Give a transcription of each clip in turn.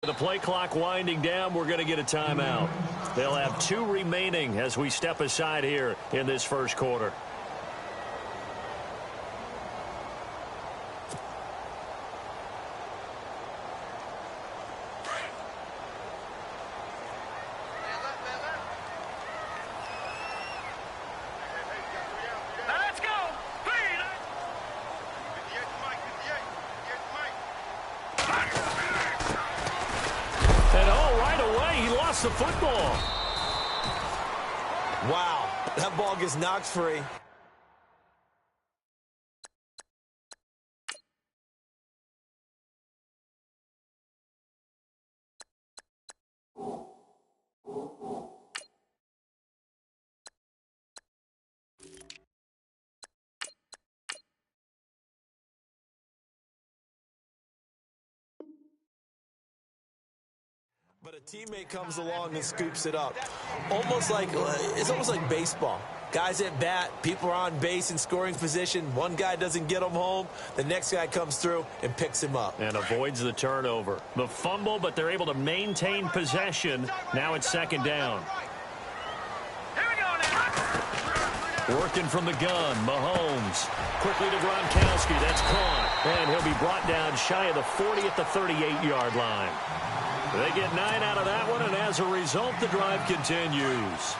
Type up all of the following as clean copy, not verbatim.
The play clock winding down, we're going to get a timeout. They'll have 2 remaining as we step aside here in this first quarter. The football. Wow, that ball gets knocked free. But a teammate comes along and scoops it up. It's almost like baseball. Guys at bat, people are on base in scoring position. One guy doesn't get him home. The next guy comes through and picks him up. And avoids the turnover. The fumble, but they're able to maintain possession. Now it's second down. Here we go now. Working from the gun, Mahomes. Quickly to Gronkowski. That's caught. And he'll be brought down shy of the 40 at the 38-yard line. They get 9 out of that one, and as a result, the drive continues.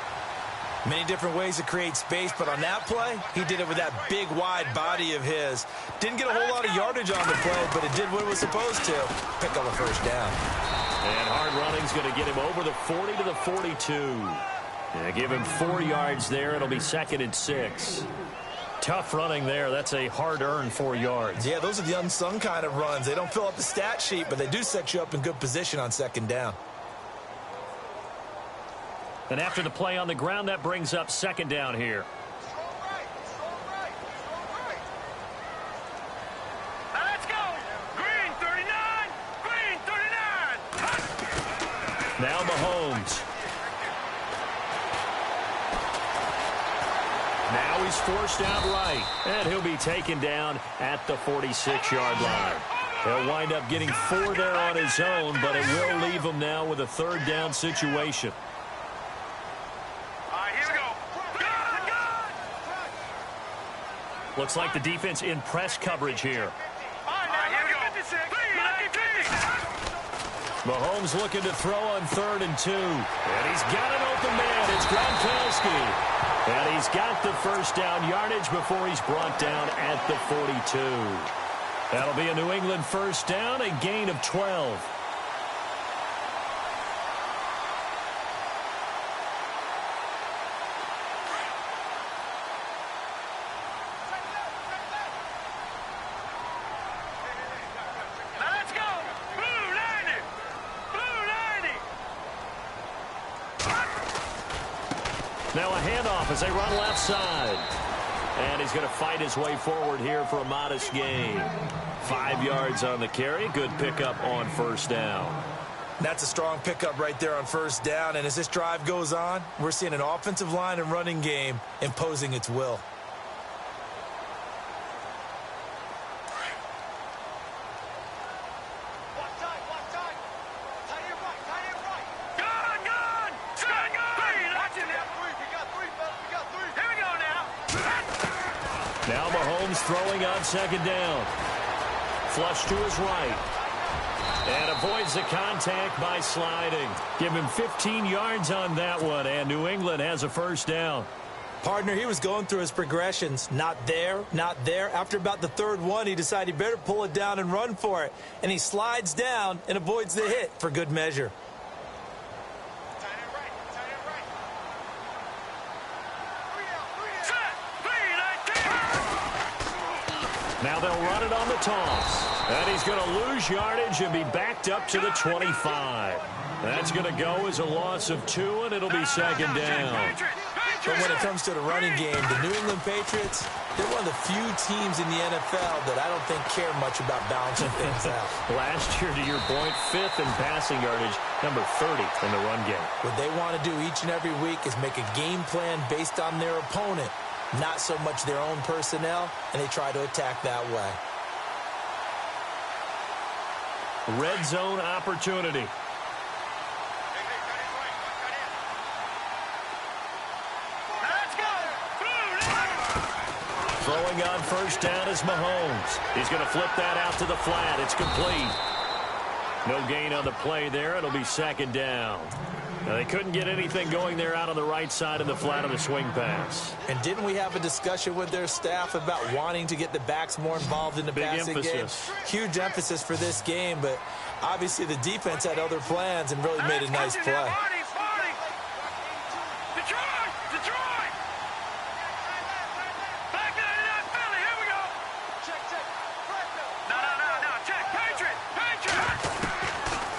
Many different ways to create space, but on that play, he did it with that big, wide body of his. Didn't get a whole lot of yardage on the play, but it did what it was supposed to. Pick up a first down. And hard running's going to get him over the 40 to the 42. Yeah, give him 4 yards there. It'll be 2nd and 6. Tough running there. That's a hard-earned 4 yards. Yeah, those are the unsung kind of runs. They don't fill up the stat sheet, but they do set you up in good position on second down. And after the play on the ground, that brings up second down here. Now let's go. Green 39. Green 39. Now Mahomes. Now he's forced out right, and he'll be taken down at the 46-yard line. He'll wind up getting 4 there on his own, but it will leave him now with a 3rd down situation. All right, here we go. Looks like the defense in press coverage here. All right, here we go. Mahomes looking to throw on 3rd and 2. And he's got an open man. It's Gronkowski. And he's got the first down yardage before he's brought down at the 42. That'll be a New England first down, a gain of 12. Now let's go. Blue 90. Blue 90. Now a handoff as they run left side. And he's going to fight his way forward here for a modest gain. 5 yards on the carry. Good pickup on first down. That's a strong pickup right there on first down. And as this drive goes on, we're seeing an offensive line and running game imposing its will. Now Mahomes throwing on second down. Flush to his right. And avoids the contact by sliding. Give him 15 yards on that one, and New England has a first down. Partner, he was going through his progressions. Not there, not there. After about the 3rd one, he decided he better pull it down and run for it. And he slides down and avoids the hit for good measure. Now they'll run it on the toss. And he's going to lose yardage and be backed up to the 25. That's going to go as a loss of 2, and it'll be second down. But when it comes to the running game, the New England Patriots, they're one of the few teams in the NFL that I don't think care much about balancing things out. Last year, to your point, 5th in passing yardage, number 30 in the run game. What they want to do each and every week is make a game plan based on their opponent, not so much their own personnel, and they try to attack that way. Red zone opportunity. Throwing on first down is Mahomes. He's going to flip that out to the flat. It's complete. No gain on the play there. It'll be second down. Now, they couldn't get anything going there out on the right side of the flat of the swing pass. And didn't we have a discussion with their staff about wanting to get the backs more involved in the passing game? Huge emphasis for this game, but obviously the defense had other plans and really made a nice play.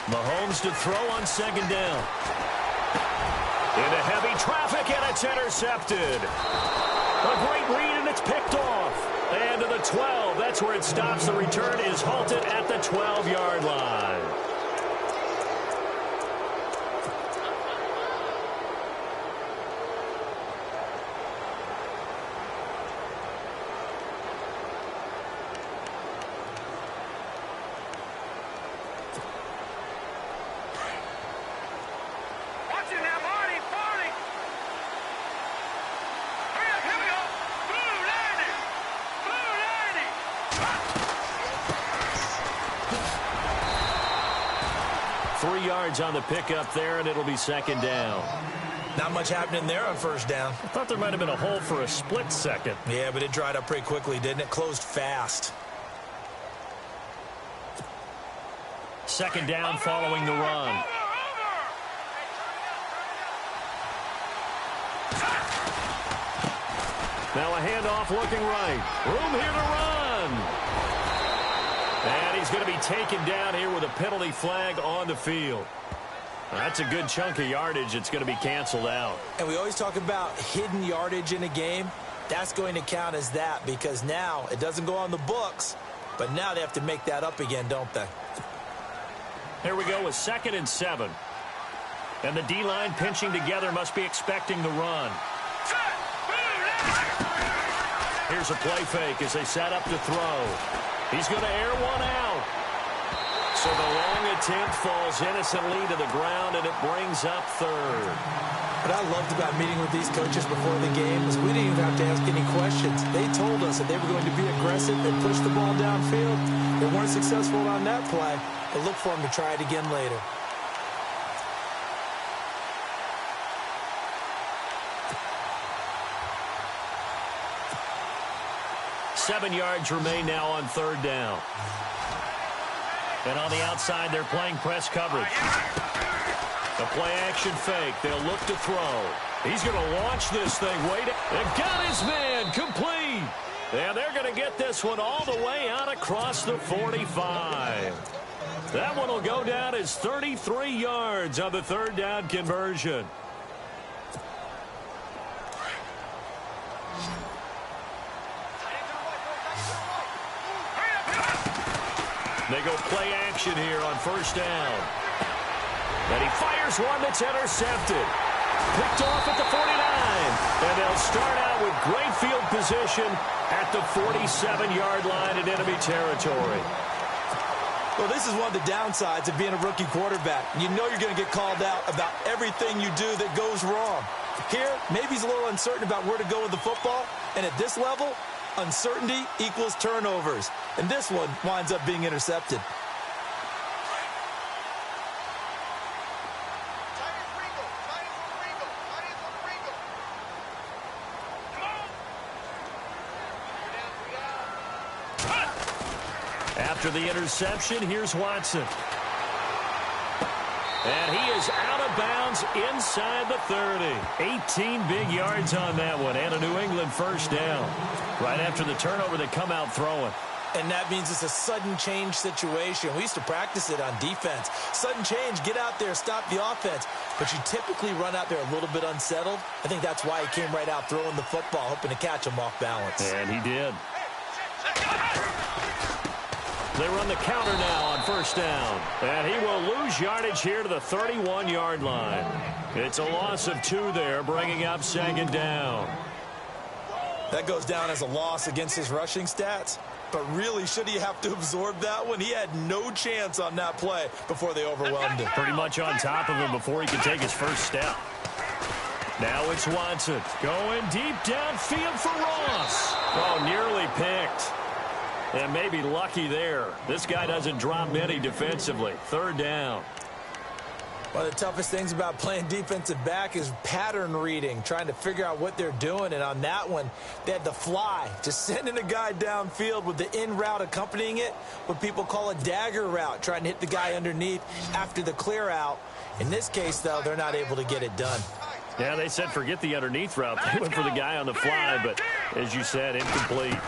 Mahomes to throw on second down. Into heavy traffic, and it's intercepted. A great read, and it's picked off. And to the 12. That's where it stops. The return is halted at the 12-yard line. On the pickup there, and it'll be second down. Not much happening there on first down. I thought there might have been a hole for a split second. Yeah, but it dried up pretty quickly, didn't it? Closed fast. Second down following the run. Now a handoff looking right. Room here to run. And he's going to be taken down here with a penalty flag on the field. That's a good chunk of yardage. It's going to be canceled out. And we always talk about hidden yardage in a game. That's going to count as that because now it doesn't go on the books, but now they have to make that up again, don't they? Here we go with 2nd and 7. And the D-line pinching together must be expecting the run. Here's a play fake as they set up to throw. He's going to air one out. So the long attempt falls innocently to the ground, and it brings up third. What I loved about meeting with these coaches before the game is we didn't even have to ask any questions. They told us that they were going to be aggressive and push the ball downfield. They weren't successful on that play, but look for them to try it again later. Seven yards remain now on third down. And on the outside, they're playing press coverage. The play action fake. They'll look to throw. He's going to launch this thing. They've got his man complete. And they're going to get this one all the way out across the 45. That one will go down as 33 yards on the third down conversion. They go play action here on first down. And he fires one that's intercepted. Picked off at the 49. And they'll start out with great field position at the 47-yard line in enemy territory. Well, this is one of the downsides of being a rookie quarterback. You know you're going to get called out about everything you do that goes wrong. Here, maybe he's a little uncertain about where to go with the football. And at this level, uncertainty equals turnovers. And this one winds up being intercepted. After the interception, here's Watson. And he is out of bounds inside the 30. 18 big yards on that one, and a New England first down. Right after the turnover, they come out throwing. And that means it's a sudden change situation. We used to practice it on defense. Sudden change, get out there, stop the offense. But you typically run out there a little bit unsettled. I think that's why he came right out throwing the football, hoping to catch him off balance. And he did. They run the counter now on first down. And he will lose yardage here to the 31-yard line. It's a loss of 2 there, bringing up second down. That goes down as a loss against his rushing stats. But really, should he have to absorb that one? He had no chance on that play before they overwhelmed him. Pretty much on top of him before he could take his first step. Now it's Watson going deep downfield for Ross. Oh, nearly picked. And maybe lucky there. This guy doesn't drop many defensively. Third down. One of the toughest things about playing defensive back is pattern reading, trying to figure out what they're doing. And on that one, they had the fly, just sending a guy downfield with the in route accompanying it, what people call a dagger route, trying to hit the guy underneath after the clear out. In this case, though, they're not able to get it done. Yeah, they said forget the underneath route. They went for the guy on the fly, but as you said, incomplete.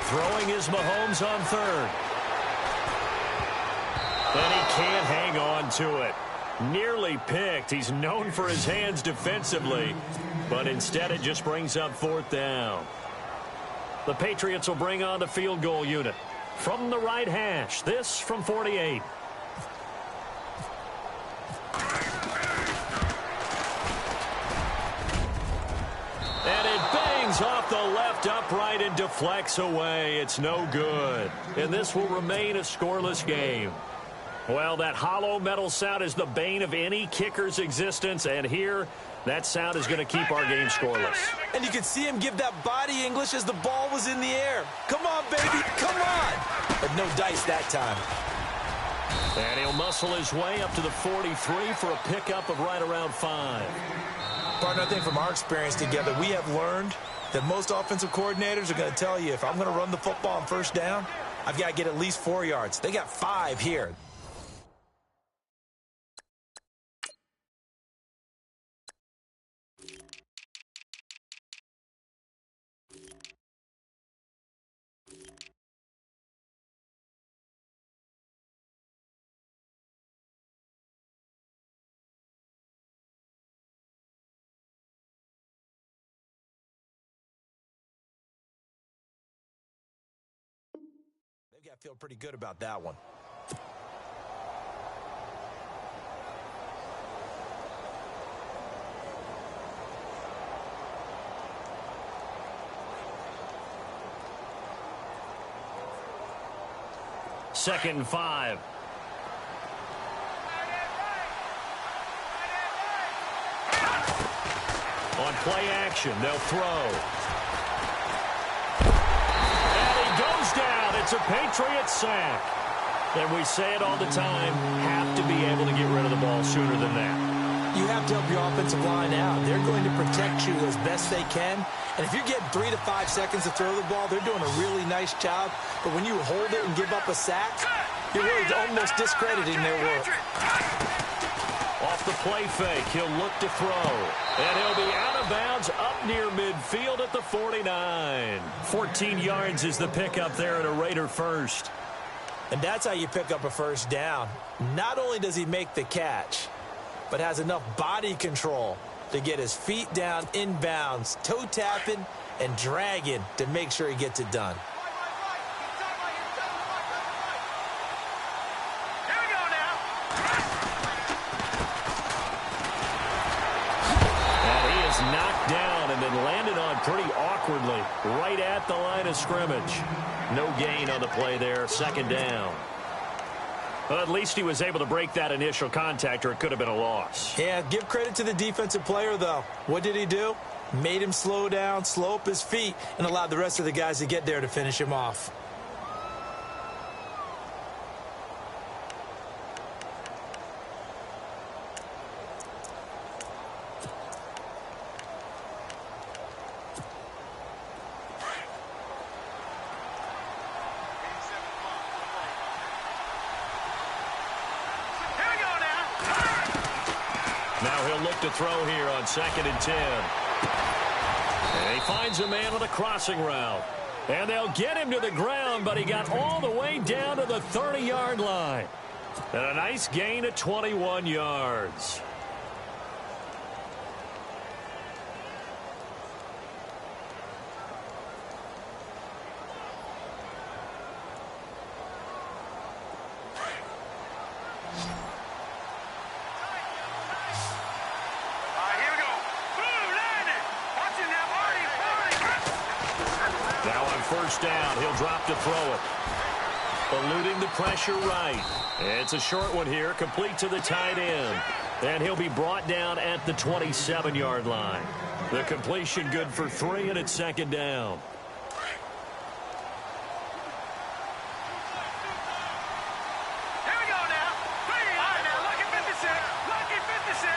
Throwing is Mahomes on third. And he can't hang on to it. Nearly picked. He's known for his hands defensively, but instead it just brings up fourth down. The Patriots will bring on the field goal unit from the right hash. This from 48. And it bangs off the left upright and deflects away. It's no good. And this will remain a scoreless game. Well, that hollow metal sound is the bane of any kicker's existence, and here, that sound is going to keep our game scoreless. And you could see him give that body English as the ball was in the air. Come on, baby, come on. But no dice that time. And he'll muscle his way up to the 43 for a pickup of right around 5. Partner, I think from our experience together, we have learned that most offensive coordinators are going to tell you, if I'm going to run the football on first down, I've got to get at least 4 yards. They got 5 here. They've got to feel pretty good about that one. Second and 5. On play action, they'll throw. Goes down. It's a Patriot sack. And we say it all the time, have to be able to get rid of the ball sooner than that. You have to help your offensive line out. They're going to protect you as best they can. And if you're getting 3 to 5 seconds to throw the ball, they're doing a really nice job. But when you hold it and give up a sack, you're really almost discrediting their work. Off the play fake, he'll look to throw. And he'll be out of bounds up near midfield at the 49. 14 yards is the pickup there at a Raider first. And that's how you pick up a first down. Not only does he make the catch, but has enough body control to get his feet down inbounds, toe tapping and dragging to make sure he gets it done. Knocked down and then landed on pretty awkwardly right at the line of scrimmage. No gain on the play there. Second down. Well, at least he was able to break that initial contact, or it could have been a loss. Yeah, give credit to the defensive player, though. What did he do? Made him slow down, slow up his feet, and allowed the rest of the guys to get there to finish him off. To throw here on 2nd and 10. And he finds a man on a crossing route. And they'll get him to the ground, but he got all the way down to the 30-yard line. And a nice gain of 21 yards. first down. He'll drop to throw it. Eluding the pressure right. It's a short one here, complete to the tight end. And he'll be brought down at the 27-yard line. The completion good for 3, and it's second down. Here we go now. All right, now, lucky 56. Lucky 56.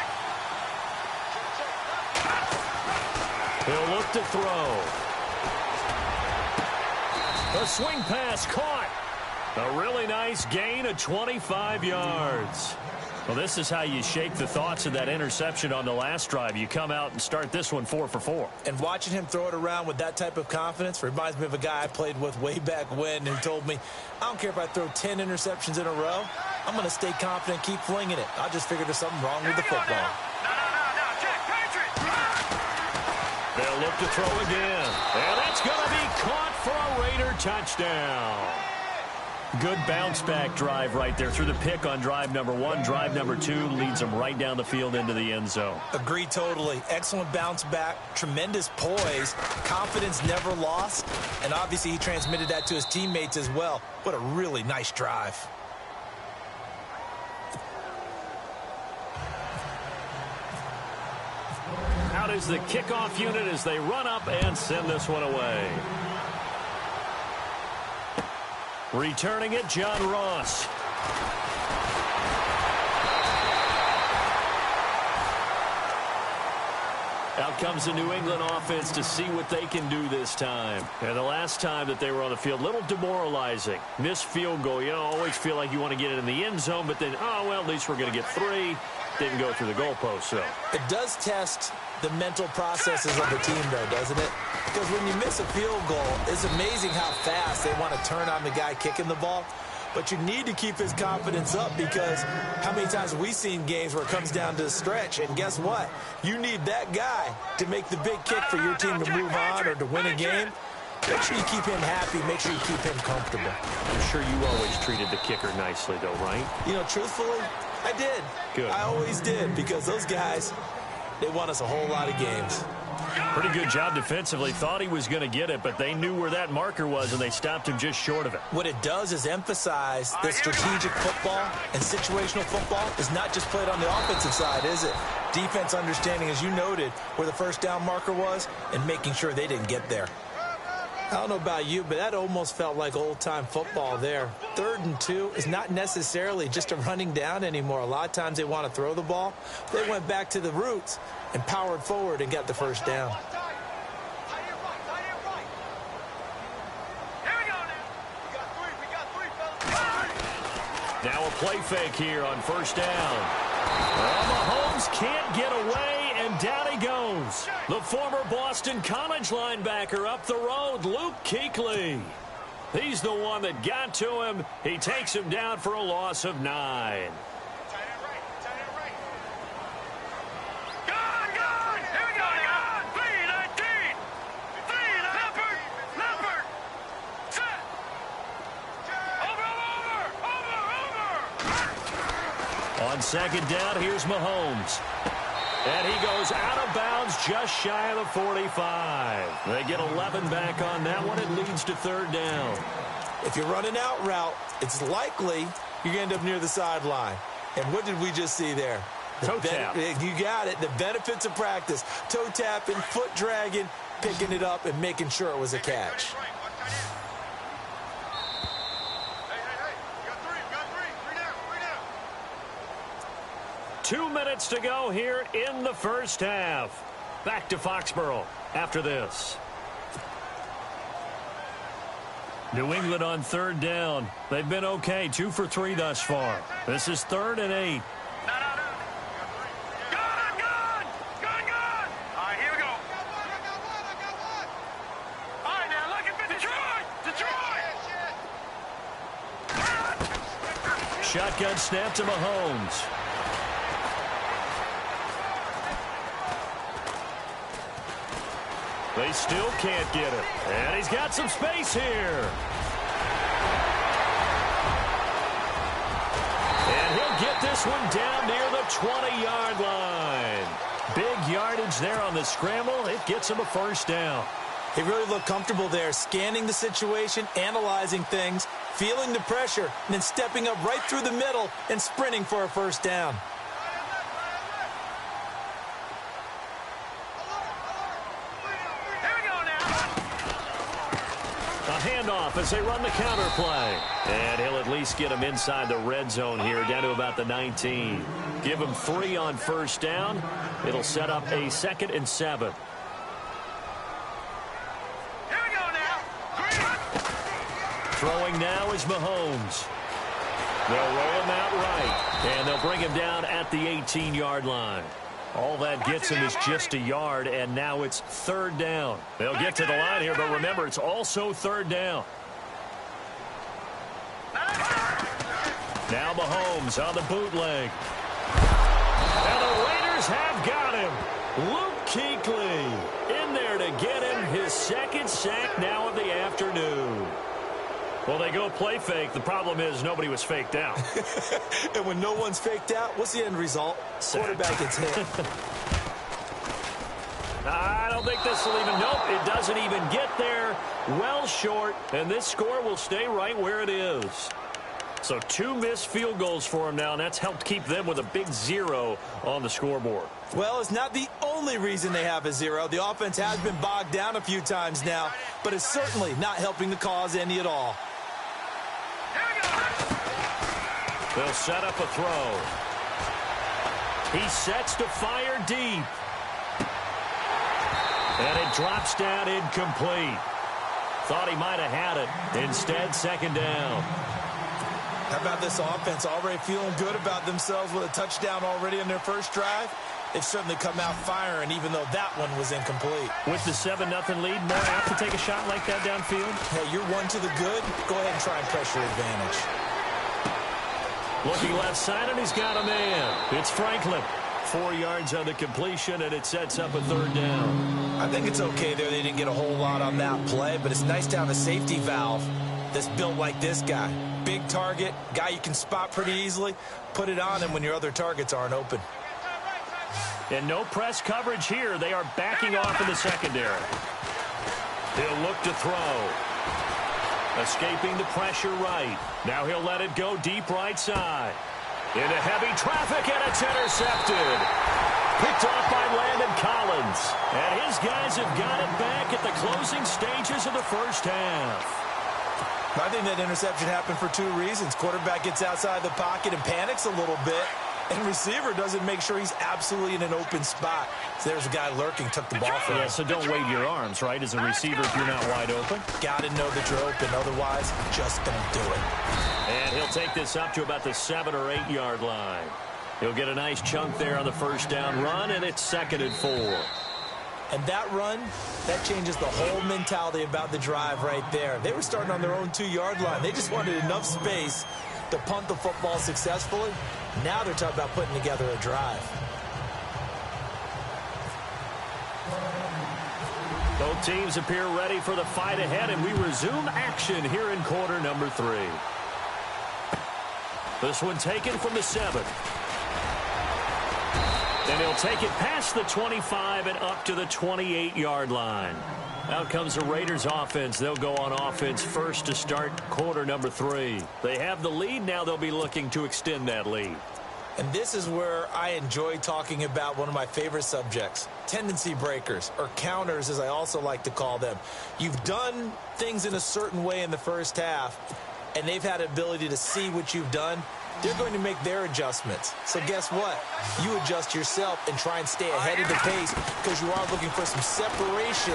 He'll look to throw. A swing pass caught. A really nice gain of 25 yards. Well, this is how you shake the thoughts of that interception on the last drive. You come out and start this one 4 for 4. And watching him throw it around with that type of confidence reminds me of a guy I played with way back when who told me, I don't care if I throw 10 interceptions in a row. I'm going to stay confident, keep flinging it. I just figured there's something wrong with the football. No, check, Patriot. They'll look to throw again. And that's going to be caught for a Raider touchdown. Good bounce-back drive right there through the pick on drive number 1. Drive number 2 leads them right down the field into the end zone. Agree totally. Excellent bounce back, tremendous poise, confidence never lost, and obviously he transmitted that to his teammates as well. What a really nice drive. Out is the kickoff unit as they run up and send this one away. Returning it, John Ross. Out comes the New England offense to see what they can do this time. And the last time that they were on the field, a little demoralizing. Missed field goal. You know, always feel like you want to get it in the end zone, but then, oh, well, at least we're going to get 3. Didn't go through the goalpost, so. It does test the mental processes of the team, though, doesn't it? Because when you miss a field goal, it's amazing how fast they want to turn on the guy kicking the ball. But you need to keep his confidence up because how many times have we seen games where it comes down to the stretch? And guess what? You need that guy to make the big kick for your team to move on or to win a game. Make sure you keep him happy. Make sure you keep him comfortable. I'm sure you always treated the kicker nicely, though, right? You know, truthfully, I did. Good. I always did because those guys, they won us a whole lot of games. Pretty good job defensively. Thought he was going to get it, but they knew where that marker was, and they stopped him just short of it. What it does is emphasize that strategic football and situational football is not just played on the offensive side, is it? Defense understanding, as you noted, where the first down marker was and making sure they didn't get there. I don't know about you, but that almost felt like old-time football there. 3rd and 2 is not necessarily just a running down anymore. A lot of times they want to throw the ball. They went back to the roots and powered forward and got the first down. Now a play fake here on first down. Well, Mahomes can't get away, and down he goes. The former Boston College linebacker up the road, Luke Kuechly. He's the one that got to him. He takes him down for a loss of 9. On second down, here's Mahomes. And he goes out of bounds just shy of the 45. They get 11 back on that one. It leads to 3rd down. If you're running out route, it's likely you're going to end up near the sideline. And what did we just see there? Toe tap. You got it. The benefits of practice. Toe tapping, foot dragging, picking it up, and making sure it was a catch. 2 minutes to go here in the first half. Back to Foxborough after this. New England on 3rd down. They've been okay, 2 for 3 thus far. This is 3rd and 8. Shotgun snap to Mahomes. They still can't get it. And he's got some space here. And he'll get this one down near the 20-yard line. Big yardage there on the scramble. It gets him a first down. He really looked comfortable there, scanning the situation, analyzing things, feeling the pressure, and then stepping up right through the middle and sprinting for a first down. Handoff as they run the counter play. And he'll at least get him inside the red zone here, down to about the 19. Give him 3 on first down. It'll set up a 2nd and 7. Here we go now. Throwing now is Mahomes. They'll roll him out right, and they'll bring him down at the 18-yard line. All that gets him is just a yard, and now it's 3rd down. They'll get to the line here, but remember, it's also 3rd down. Now Mahomes on the bootleg. And the Raiders have got him. Luke Kuechly in there to get him his 2nd sack now of the afternoon. Well, they go play fake. The problem is nobody was faked out. And when no one's faked out, what's the end result? Quarterback gets hit. I don't think this will even, nope, it doesn't even get there. Well short, and this score will stay right where it is. So 2 missed field goals for him now, and that's helped keep them with a big 0 on the scoreboard. Well, it's not the only reason they have a 0. The offense has been bogged down a few times now, but it's certainly not helping the cause any at all. They'll set up a throw. He sets to fire deep. And it drops down incomplete. Thought he might have had it. Instead, 2nd down. How about this offense already feeling good about themselves with a touchdown already in their first drive? They've certainly come out firing, even though that one was incomplete. With the 7-0 lead, more apt to take a shot like that downfield? Hey, you're 1 to the good. Go ahead and try and pressure advantage. Looking left side, and he's got a man. It's Franklin. 4 yards on the completion, and it sets up a 3rd down. I think it's okay there. They didn't get a whole lot on that play, but it's nice to have a safety valve that's built like this guy. Big target, guy you can spot pretty easily. Put it on him when your other targets aren't open. And no press coverage here. They are backing off in the secondary. He'll look to throw. Escaping the pressure right. Now he'll let it go deep right side. Into heavy traffic, and it's intercepted. Picked off by Landon Collins. And his guys have got it back at the closing stages of the first half. I think that interception happened for 2 reasons. Quarterback gets outside the pocket and panics a little bit. And receiver doesn't make sure he's absolutely in an open spot. So there's a guy lurking, took the ball from him. Yeah, so don't wave your arms, right, as a receiver if you're not wide open. Got to know that you're open. Otherwise, just don't do it. And he'll take this up to about the 7 or 8 yard line. He'll get a nice chunk there on the first down run, and it's 2nd and 4. And that run, that changes the whole mentality about the drive right there. They were starting on their own 2-yard line. They just wanted enough space to punt the football successfully. Now they're talking about putting together a drive. Both teams appear ready for the fight ahead, and we resume action here in quarter number 3. This one taken from the 7. And he'll take it past the 25 and up to the 28-yard line. Out comes the Raiders offense. They'll go on offense first to start quarter number 3. They have the lead. Now they'll be looking to extend that lead. And this is where I enjoy talking about one of my favorite subjects, tendency breakers, or counters as I also like to call them. You've done things in a certain way in the first half, and they've had ability to see what you've done. They're going to make their adjustments. So guess what? You adjust yourself and try and stay ahead of the pace because you are looking for some separation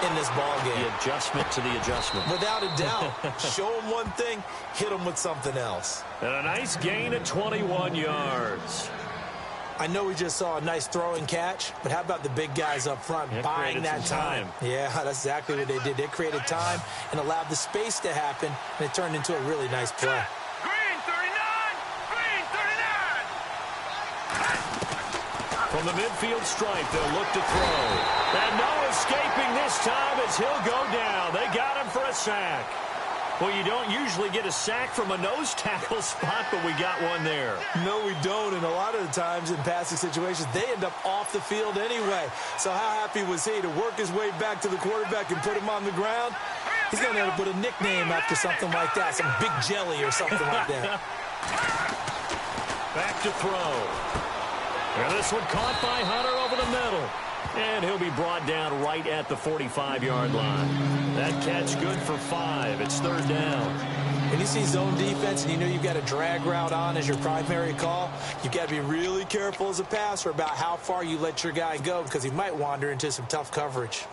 in this ball game. The adjustment to the adjustment. Without a doubt. Show them one thing, hit them with something else. And a nice gain of 21 yards. I know we just saw a nice throwing catch, but how about the big guys up front buying that time? Yeah, that's exactly what they did. They created time and allowed the space to happen, and it turned into a really nice play. From the midfield stripe, they'll look to throw. And no escaping this time as he'll go down. They got him for a sack. Well, you don't usually get a sack from a nose tackle spot, but we got one there. No, we don't. And a lot of the times in passing situations, they end up off the field anyway. So how happy was he to work his way back to the quarterback and put him on the ground? He's going to end up with a nickname after something like that, some Big Jelly or something like that. Back to throw. And this one caught by Hunter over the middle. And he'll be brought down right at the 45-yard line. That catch good for 5. It's third down. When you see zone defense and you know you've got a drag route on as your primary call, you've got to be really careful as a passer about how far you let your guy go because he might wander into some tough coverage.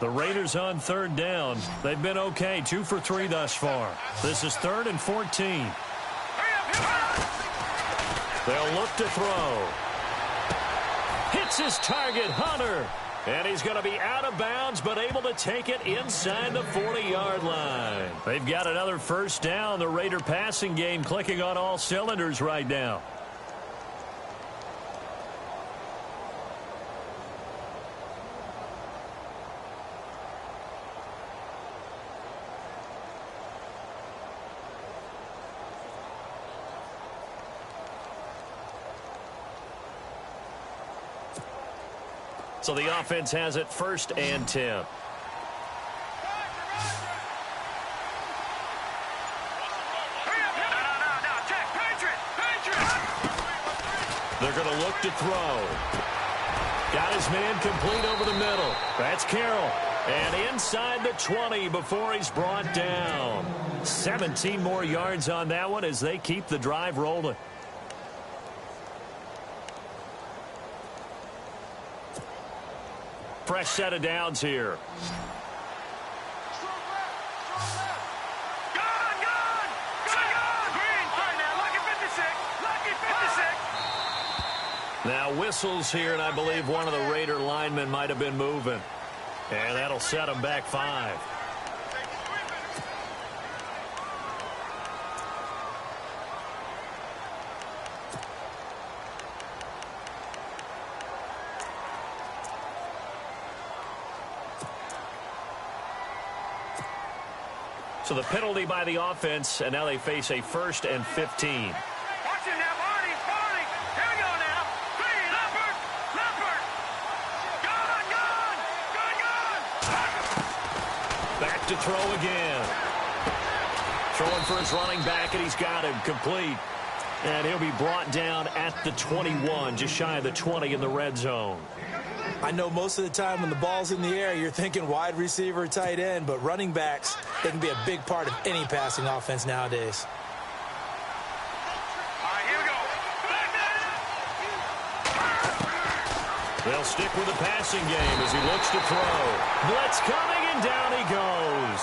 The Raiders on third down. They've been okay, 2 for 3 thus far. This is 3rd and 14. They'll look to throw. Hits his target, Hunter. And he's going to be out of bounds, but able to take it inside the 40-yard line. They've got another first down. The Raider passing game clicking on all cylinders right now. So the offense has it 1st and 10. They're going to look to throw. Got his man complete over the middle. That's Carroll. And inside the 20 before he's brought down. 17 more yards on that one as they keep the drive rolling. Fresh set of downs here. Now whistles here, and I believe one of the Raider linemen might have been moving. And that'll set them back 5. So the penalty by the offense, and now they face a 1st and 15. Watch it now, Barney. Here we go now. Leopard. Gun. Back to throw again. Throwing for his running back, and he's got him complete. And he'll be brought down at the 21, just shy of the 20 in the red zone. I know most of the time when the ball's in the air, you're thinking wide receiver, tight end, but running backs, they can be a big part of any passing offense nowadays. All right, here we go. They'll stick with the passing game as he looks to throw. Blitz coming, and down he goes.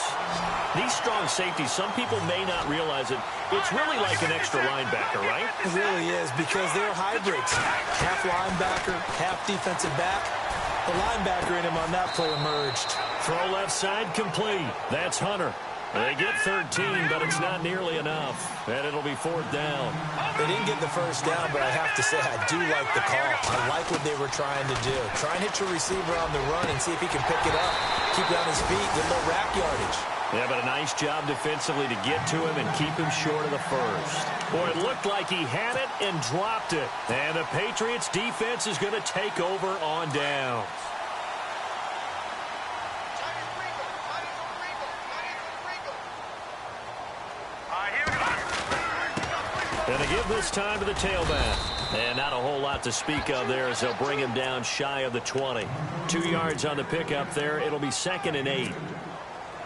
These strong safeties, some people may not realize it. It's really like an extra linebacker, right? It really is because they're hybrids. Half linebacker, half defensive back. The linebacker in him on that play emerged. Throw left side complete. That's Hunter. They get 13, but it's not nearly enough. And it'll be 4th down. They didn't get the first down, but I have to say I do like the call. I like what they were trying to do. Try and hit your receiver on the run and see if he can pick it up. Keep it on his feet, get a little rack yardage. Yeah, but a nice job defensively to get to him and keep him short of the first. Boy, it looked like he had it and dropped it. And the Patriots defense is going to take over on downs. And they give this time to the tailback. And not a whole lot to speak of there as they'll bring him down shy of the 20. 2 yards on the pickup there. It'll be 2nd and 8.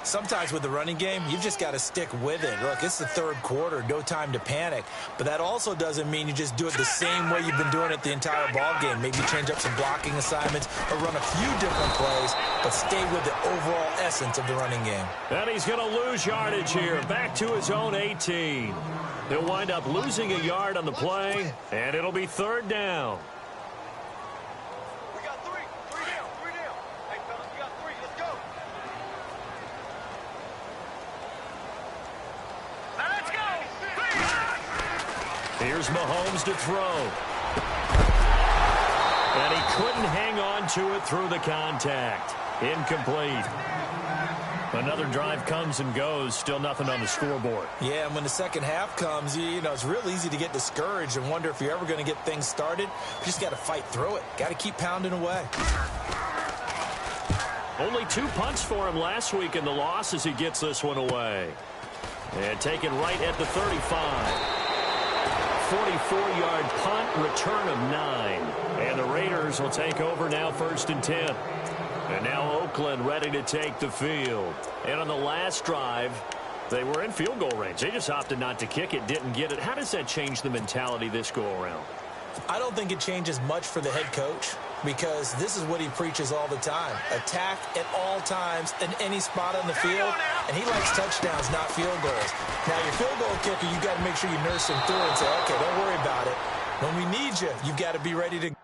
Sometimes with the running game, you've just got to stick with it. Look, it's the 3rd quarter, no time to panic. But that also doesn't mean you just do it the same way you've been doing it the entire ball game. Maybe change up some blocking assignments or run a few different plays, but stay with the overall essence of the running game. And he's going to lose yardage here, back to his own 18. He'll wind up losing a yard on the play, and it'll be 3rd down. We got 3. 3 down. Hey, fellas, we got 3. Let's go. Let's go. Here's Mahomes to throw. And he couldn't hang on to it through the contact. Incomplete. Another drive comes and goes, still nothing on the scoreboard. Yeah, and when the second half comes, you know, it's real easy to get discouraged and wonder if you're ever going to get things started. You just got to fight through it. Got to keep pounding away. Only 2 punts for him last week in the loss as he gets this one away. And taken right at the 35. 44-yard punt, return of 9. And the Raiders will take over now, 1st and 10. And now Oakland ready to take the field. And on the last drive, they were in field goal range. They just opted not to kick it, didn't get it. How does that change the mentality this go-around? I don't think it changes much for the head coach because this is what he preaches all the time. Attack at all times in any spot on the field, and he likes touchdowns, not field goals. Now, your field goal kicker, you got to make sure you nurse him through and say, okay, don't worry about it. When we need you, you've got to be ready to go.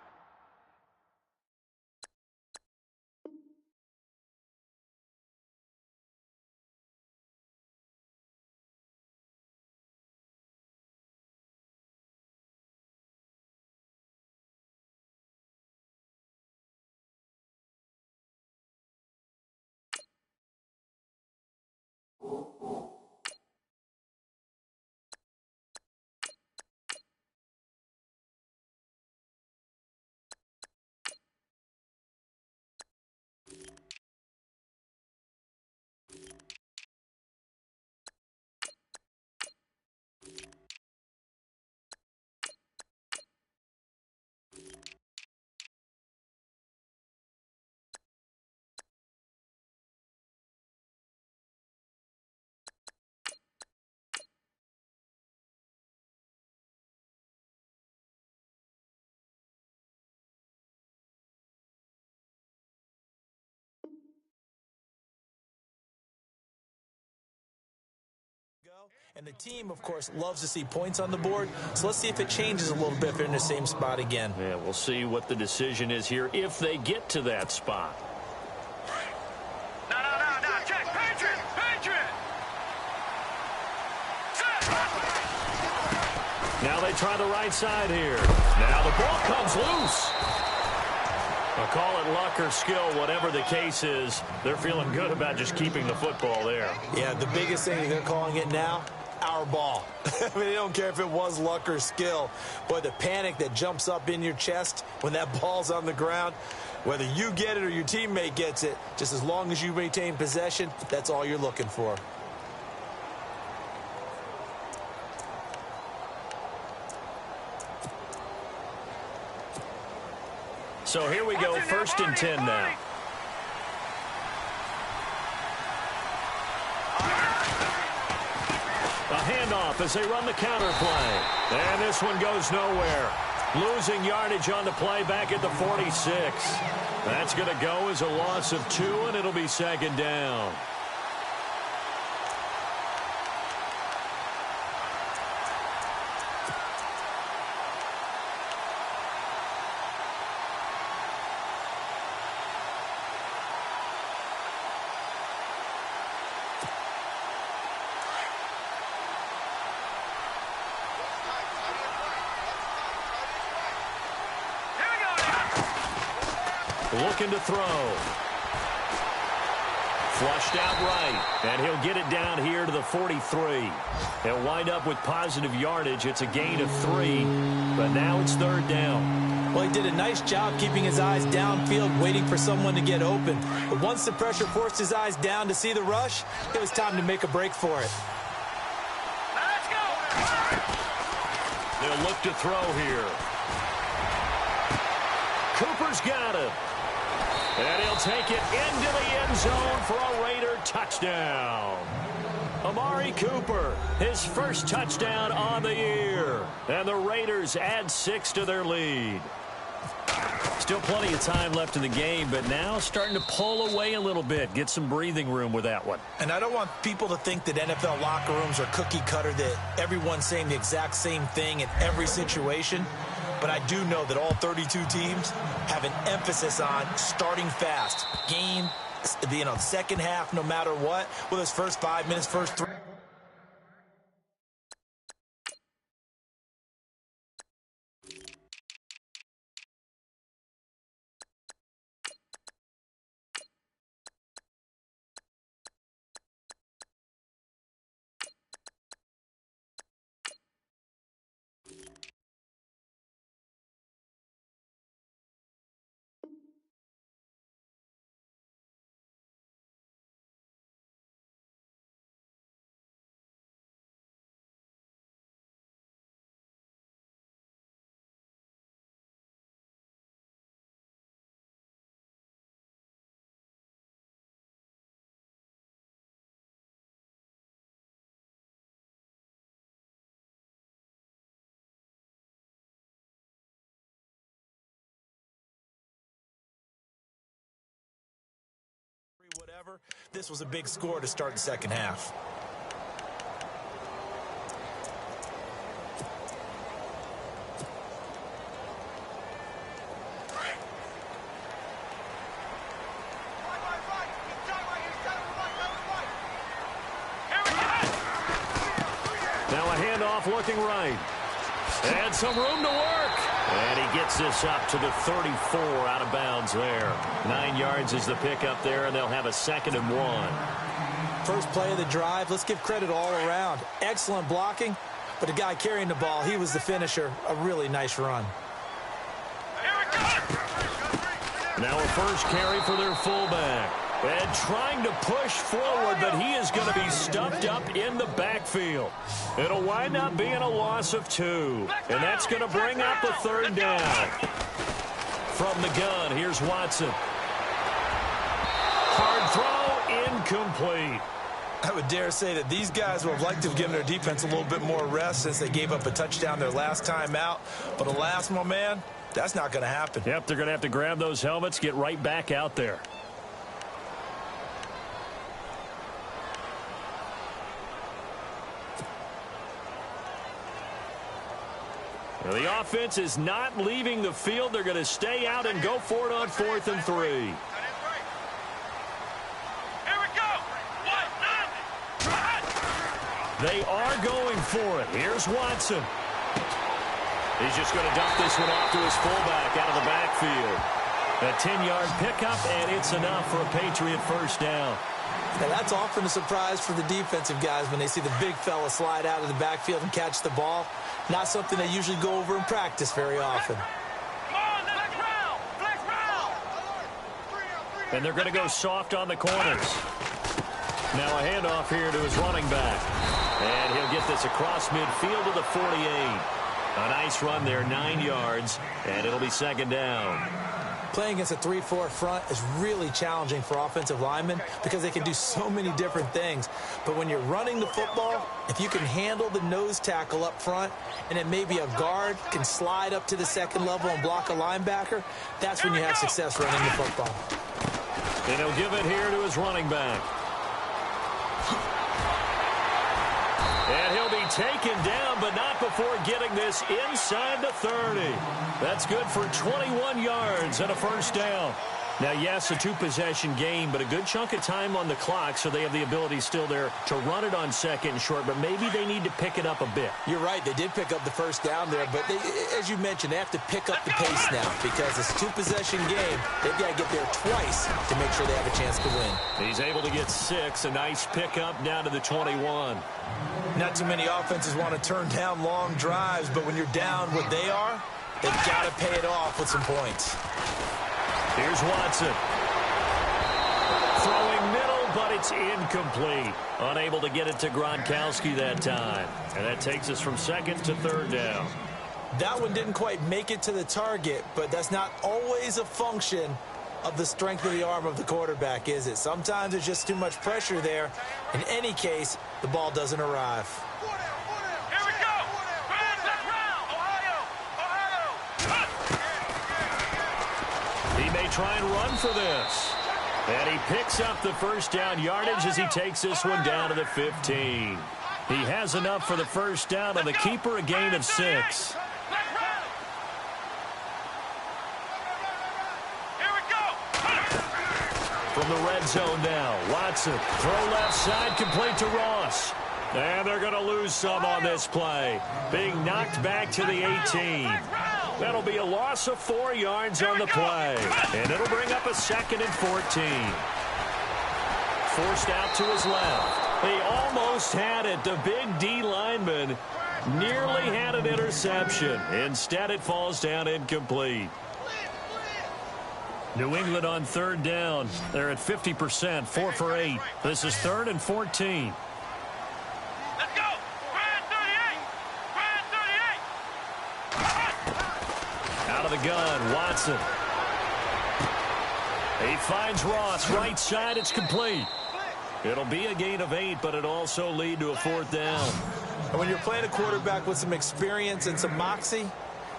And the team, of course, loves to see points on the board. So let's see if it changes a little bit if they're in the same spot again. Yeah, we'll see what the decision is here if they get to that spot. No. Check. Patriot. Set. Now they try the right side here. Now the ball comes loose. I'll call it luck or skill, whatever the case is. They're feeling good about just keeping the football there. Yeah, the biggest thing they're calling it now, our ball. I mean, they don't care if it was luck or skill. Boy, the panic that jumps up in your chest when that ball's on the ground, whether you get it or your teammate gets it, just as long as you maintain possession, that's all you're looking for. So here we go, 1st and 10 now. A handoff as they run the counter play. And this one goes nowhere. Losing yardage on the play back at the 46. That's going to go as a loss of 2, and it'll be 2nd down. Looking to throw. Flushed out right, and he'll get it down here to the 43. He'll wind up with positive yardage. It's a gain of 3, but now it's 3rd down. Well, he did a nice job keeping his eyes downfield, waiting for someone to get open. But once the pressure forced his eyes down to see the rush, it was time to make a break for it. Let's go. They'll look to throw here. Cooper's got it. And he'll take it into the end zone for a Raider touchdown. Amari Cooper, his first touchdown on the year. And the Raiders add 6 to their lead. Still plenty of time left in the game, but now starting to pull away a little bit. Get some breathing room with that one. And I don't want people to think that NFL locker rooms are cookie cutter, that everyone's saying the exact same thing in every situation. But I do know that all 32 teams have an emphasis on starting fast. Game, second half, no matter what. Well, those first 5 minutes, first 3. However, this was a big score to start the second half. Now a handoff looking right. And some room to work. And he gets this up to the 34 out of bounds there. 9 yards is the pickup there, and they'll have a 2nd and 1. First play of the drive, let's give credit all around. Excellent blocking, but the guy carrying the ball, he was the finisher. A really nice run. Now a first carry for their fullback. And trying to push forward, but he is going to be stuffed up in the backfield. It'll wind up being a loss of 2. And that's going to bring up a 3rd down. From the gun, here's Watson. Hard throw, incomplete. I would dare say that these guys would have liked to have given their defense a little bit more rest since they gave up a touchdown their last time out. But alas, my man, that's not going to happen. Yep, they're going to have to grab those helmets, get right back out there. The offense is not leaving the field. They're going to stay out and go for it on 4th and 3. Here we go. They are going for it. Here's Watson. He's just going to dump this one off to his fullback out of the backfield. A 10-yard pickup, and it's enough for a Patriot first down. Now, that's often a surprise for the defensive guys when they see the big fella slide out of the backfield and catch the ball. Not something they usually go over in practice very often. And they're going to go soft on the corners. Now a handoff here to his running back. And he'll get this across midfield to the 48. A nice run there, 9 yards, and it'll be 2nd down. Playing against a 3-4 front is really challenging for offensive linemen because they can do so many different things. But when you're running the football, if you can handle the nose tackle up front and then maybe a guard can slide up to the 2nd level and block a linebacker, that's when you have success running the football. And he'll give it here to his running back. And he'll be taken down, but not before getting this inside the 30. That's good for 21 yards and a first down. Now, yes, a 2-possession game, but a good chunk of time on the clock, so they have the ability still there to run it on 2nd and short, but maybe they need to pick it up a bit. You're right. They did pick up the first down there, but they, as you mentioned, they have to pick up the pace now because it's a 2-possession game. They've got to get there twice to make sure they have a chance to win. He's able to get 6, a nice pickup down to the 21. Not too many offenses want to turn down long drives, but when you're down what they are, they've got to pay it off with some points. Here's Watson. Throwing middle, but it's incomplete. Unable to get it to Gronkowski that time. And that takes us from 2nd to 3rd down. That one didn't quite make it to the target, but that's not always a function of the strength of the arm of the quarterback, is it? Sometimes there's just too much pressure there. In any case, the ball doesn't arrive. Here we go. Ohio. He may try and run for this. And he picks up the first down yardage as he takes this one down to the 15. He has enough for the first down on the keeper, a gain of 6. From the red zone now, Watson, throw left side, complete to Ross. And they're going to lose some on this play. Being knocked back to the 18. That'll be a loss of 4 yards on the play. And it'll bring up a 2nd and 14. Forced out to his left. They almost had it. The big D lineman nearly had an interception. Instead, it falls down incomplete. New England on 3rd down. They're at 50%, 4 for 8. This is 3rd and 14. Let's go. Brand 38. Out of the gun, Watson. He finds Ross, right side, it's complete. It'll be a gain of 8, but it'll also lead to a 4th down. And when you're playing a quarterback with some experience and some moxie,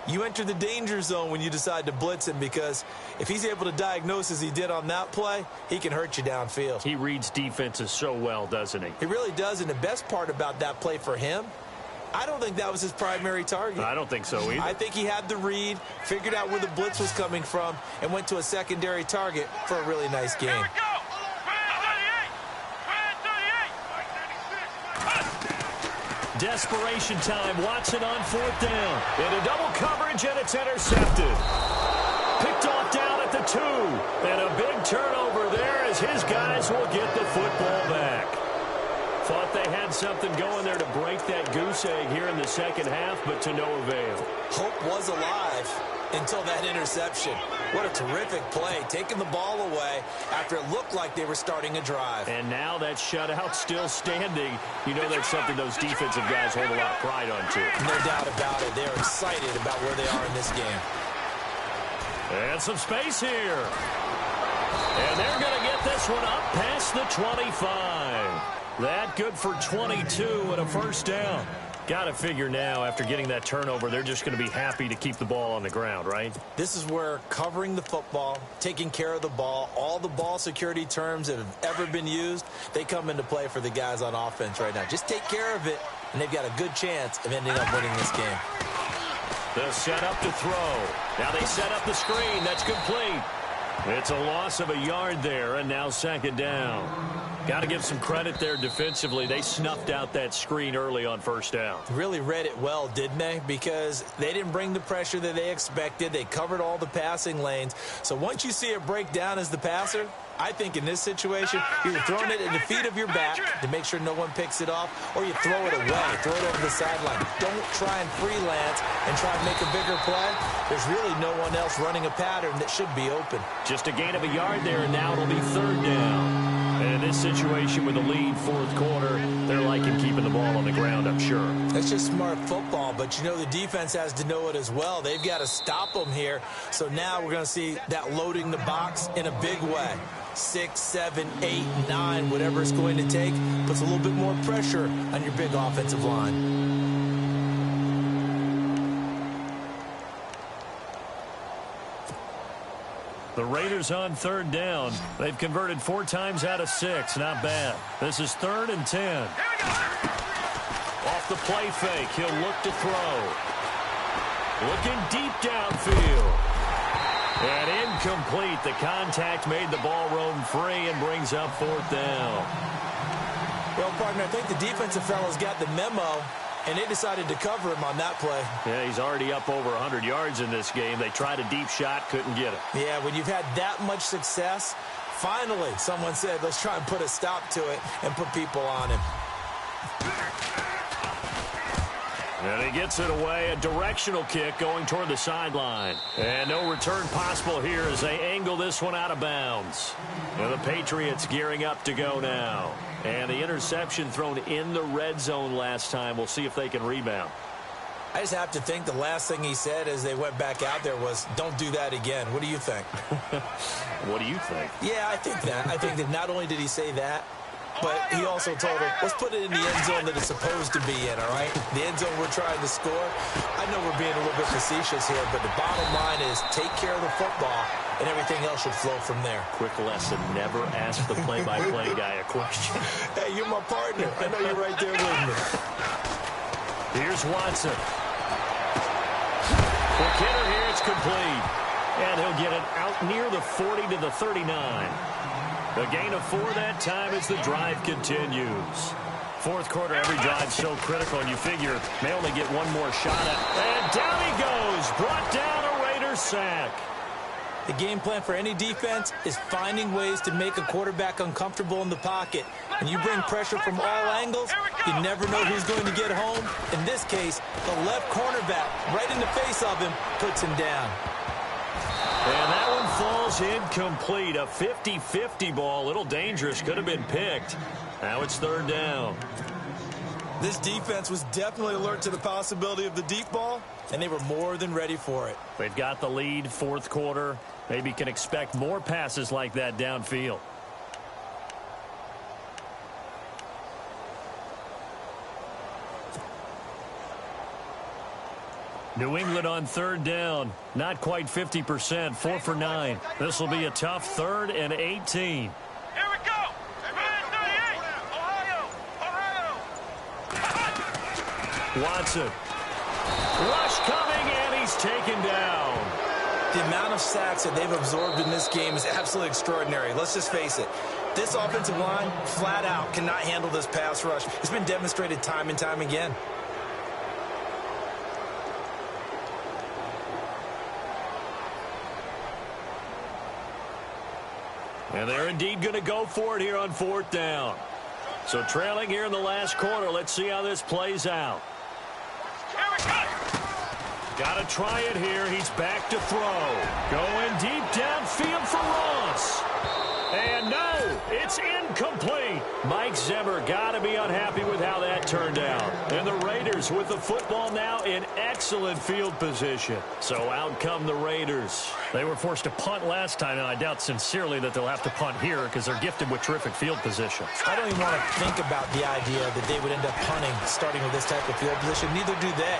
You enter the danger zone when you decide to blitz him, because if he's able to diagnose as he did on that play, he can hurt you downfield. He reads defenses so well, doesn't he? He really does, and the best part about that play for him, I don't think that was his primary target. I don't think so either. I think he had the read, figured out where the blitz was coming from, and went to a secondary target for a really nice game. Here we go. Desperation time. Watson on 4th down. Into double coverage, and it's intercepted. Picked off down at the 2. And a big turnover there as his guys will get the football back. Thought they had something going there to break that goose egg here in the second half, but to no avail. Hope was alive until that interception. What a terrific play, taking the ball away after it looked like they were starting a drive. And now that shutout still standing. You know that's something those defensive guys hold a lot of pride on, too. No doubt about it. They're excited about where they are in this game. And some space here. And they're going to get this one up past the 25. That good for 22 and a first down. Got to figure now, after getting that turnover, they're just going to be happy to keep the ball on the ground, right? This is where covering the football, taking care of the ball, all the ball security terms that have ever been used, they come into play for the guys on offense right now. Just take care of it, and they've got a good chance of ending up winning this game. They'll set up to throw. Now they set up the screen. That's complete. It's a loss of a yard there, and now 2nd down. Got to give some credit there defensively. They snuffed out that screen early on 1st down. Really read it well, didn't they? Because they didn't bring the pressure that they expected. They covered all the passing lanes. So once you see it break down as the passer, I think in this situation, you're throwing it at the feet of your back to make sure no one picks it off, or you throw it away, throw it over the sideline. Don't try and freelance and try and make a bigger play. There's really no one else running a pattern that should be open. Just a gain of a yard there, and now it'll be 3rd down. And in this situation with a lead 4th quarter, they're liking keeping the ball on the ground, I'm sure. That's just smart football, but you know the defense has to know it as well. They've got to stop them here. So now we're going to see that loading the box in a big way. 6, 7, 8, 9, whatever it's going to take, puts a little bit more pressure on your big offensive line. The Raiders on 3rd down. They've converted 4 times out of 6. Not bad. This is 3rd and 10. Off the play fake. He'll look to throw. Looking deep downfield. And incomplete. The contact made the ball roam free and brings up 4th down. Well, partner, I think the defensive fellows got the memo, and they decided to cover him on that play. Yeah, he's already up over 100 yards in this game. They tried a deep shot, couldn't get it. Yeah, when you've had that much success, finally someone said, let's try and put a stop to it and put people on him. And he gets it away, a directional kick going toward the sideline. And no return possible here as they angle this one out of bounds. And the Patriots gearing up to go now. And the interception thrown in the red zone last time. We'll see if they can rebound. I just have to think the last thing he said as they went back out there was, don't do that again. What do you think? What do you think? Yeah, I think that. I think that not only did he say that, but he also told him, let's put it in the end zone that it's supposed to be in, all right? The end zone we're trying to score. I know we're being a little bit facetious here, but the bottom line is take care of the football, and everything else should flow from there. Quick lesson, never ask the play-by-play guy a question. Hey, you're my partner. I know you're right there with me. Here's Watson. For Kidder here, it's complete. And he'll get it out near the 40 to the 39. A gain of 4 that time as the drive continues. 4th quarter, every drive so critical, and you figure may only get one more shot at. And down he goes. Brought down a Raiders sack. The game plan for any defense is finding ways to make a quarterback uncomfortable in the pocket. When you bring pressure from all angles, you never know who's going to get home. In this case, the left cornerback, right in the face of him, puts him down. And that one falls incomplete. A 50-50 ball. A little dangerous. Could have been picked. Now it's 3rd down. This defense was definitely alert to the possibility of the deep ball, and they were more than ready for it. They've got the lead, 4th quarter. Maybe can expect more passes like that downfield. New England on third down. Not quite 50%, 4 for 9. This will be a tough 3rd and 18. Here we go. 38. Ohio. Watson. Rush coming, and he's taken down. The amount of sacks that they've absorbed in this game is absolutely extraordinary. Let's just face it. This offensive line, flat out, cannot handle this pass rush. It's been demonstrated time and time again. And they're indeed going to go for it here on 4th down. So trailing here in the last quarter. Let's see how this plays out. Got to try it here. He's back to throw. Going deep downfield for Ross. And no, it's incomplete. Mike Zimmer got to be unhappy with how that turned out. And the Raiders with the football now in excellent field position. So out come the Raiders. They were forced to punt last time, and I doubt sincerely that they'll have to punt here because they're gifted with terrific field position. I don't even want to think about the idea that they would end up punting starting with this type of field position. Neither do they.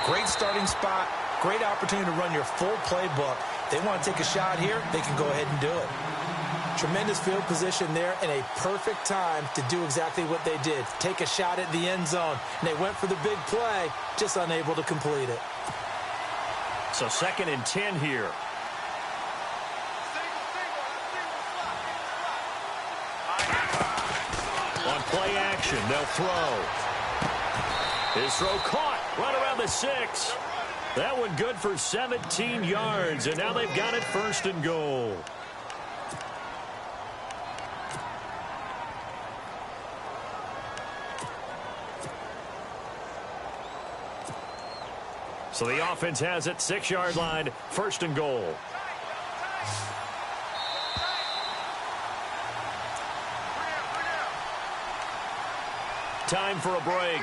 Great starting spot, great opportunity to run your full playbook. They want to take a shot here, they can go ahead and do it. Tremendous field position there and a perfect time to do exactly what they did. Take a shot at the end zone. And they went for the big play, just unable to complete it. So 2nd and 10 here. On play action, they'll throw. His throw caught right around the 6. That one good for 17 yards, and now they've got it 1st and goal. So the offense has it, 6-yard line, 1st and goal. Time for a break.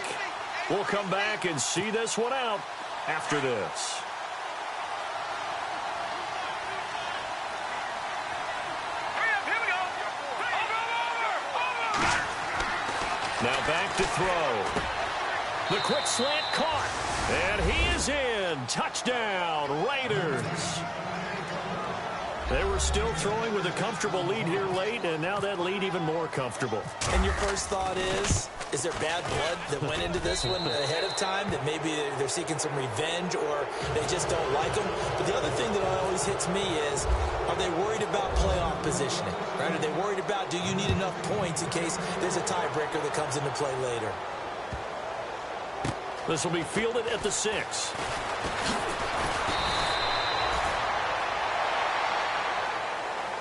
We'll come back and see this one out after this. Now back to throw. The quick slant caught. And he is in. Touchdown, Raiders. They were still throwing with a comfortable lead here late, and now that lead even more comfortable. And your first thought is there bad blood that went into this one ahead of time, that maybe they're seeking some revenge or they just don't like them? But the other thing that always hits me is, are they worried about playoff positioning? Right? Are they worried about, do you need enough points in case there's a tiebreaker that comes into play later? This will be fielded at the 6.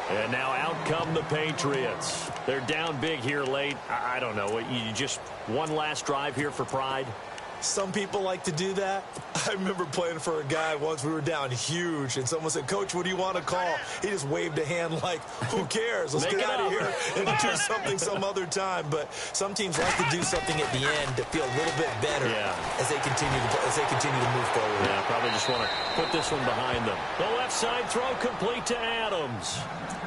And now out come the Patriots. They're down big here late. I don't know. You just one last drive here for pride? Some people like to do that. I remember playing for a guy once. We were down huge, and someone said, "Coach, what do you want to call?" He just waved a hand like, who cares? Let's get out of here and do something some other time. But some teams like to do something at the end to feel a little bit better as they continue to move forward. Yeah, probably just want to put this one behind them. The left side throw complete to Adams.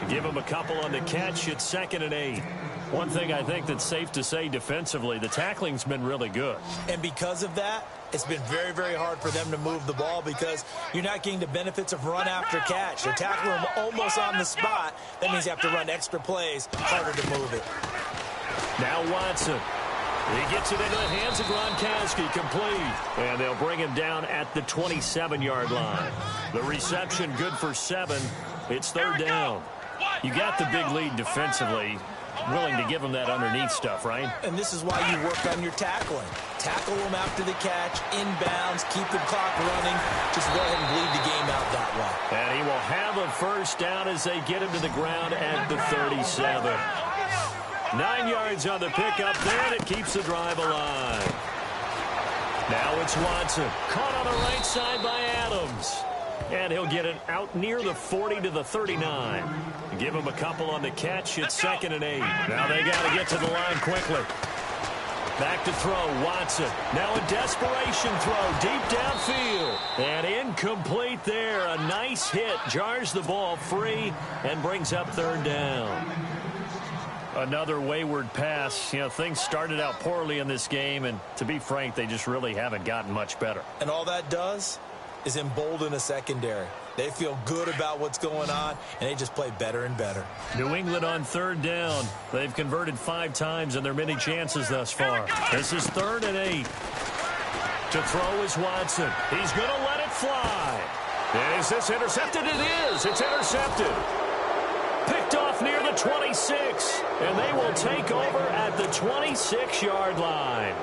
Give him a couple on the catch. It's 2nd and 8. One thing I think that's safe to say defensively, the tackling's been really good. And because of that, it's been very, very hard for them to move the ball because you're not getting the benefits of run after catch. They're tackling them almost on the spot. That means you have to run extra plays, harder to move it. Now Watson. He gets it into the hands of Gronkowski, complete. And they'll bring him down at the 27-yard line. The reception good for 7. It's 3rd down. You got the big lead defensively. Willing to give them that underneath stuff, right? And this is why you work on your tackling. Tackle them after the catch, inbounds, keep the clock running. Just go ahead and bleed the game out that way. And he will have a 1st down as they get him to the ground at the 37. 9 yards on the pickup there, and it keeps the drive alive. Now it's Watson. Caught on the right side by Adams. And he'll get it out near the 40 to the 39. Give him a couple on the catch. It's 2nd and 8. Now they got to get to the line quickly. Back to throw, Watson. Now a desperation throw deep downfield. And incomplete there. A nice hit. Jars the ball free and brings up 3rd down. Another wayward pass. You know, things started out poorly in this game, and to be frank, they just really haven't gotten much better. And all that does is embolden a secondary. They feel good about what's going on, and they just play better and better. New England on third down. They've converted 5 times in their many chances thus far. This is 3rd and 8. To throw is Watson. He's going to let it fly. And is this intercepted? It is. It's intercepted. Picked off near the 26. And they will take over at the 26-yard line.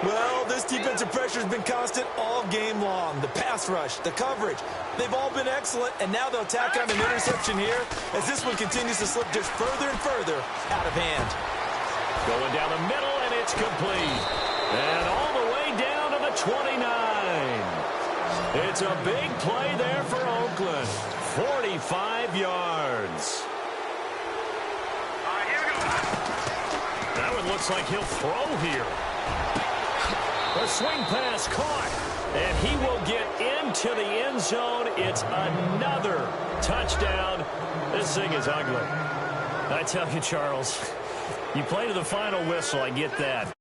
Well, this defensive pressure has been constant all game long. The pass rush, the coverage, they've all been excellent, and now they'll tack on an interception here as this one continues to slip just further and further out of hand. Going down the middle, and it's complete. And all the way down to the 29. It's a big play there for Oakland. 45 yards. That one looks like he'll throw here. A swing pass caught, and he will get into the end zone. It's another touchdown. This thing is ugly. I tell you, Charles, you play to the final whistle, I get that.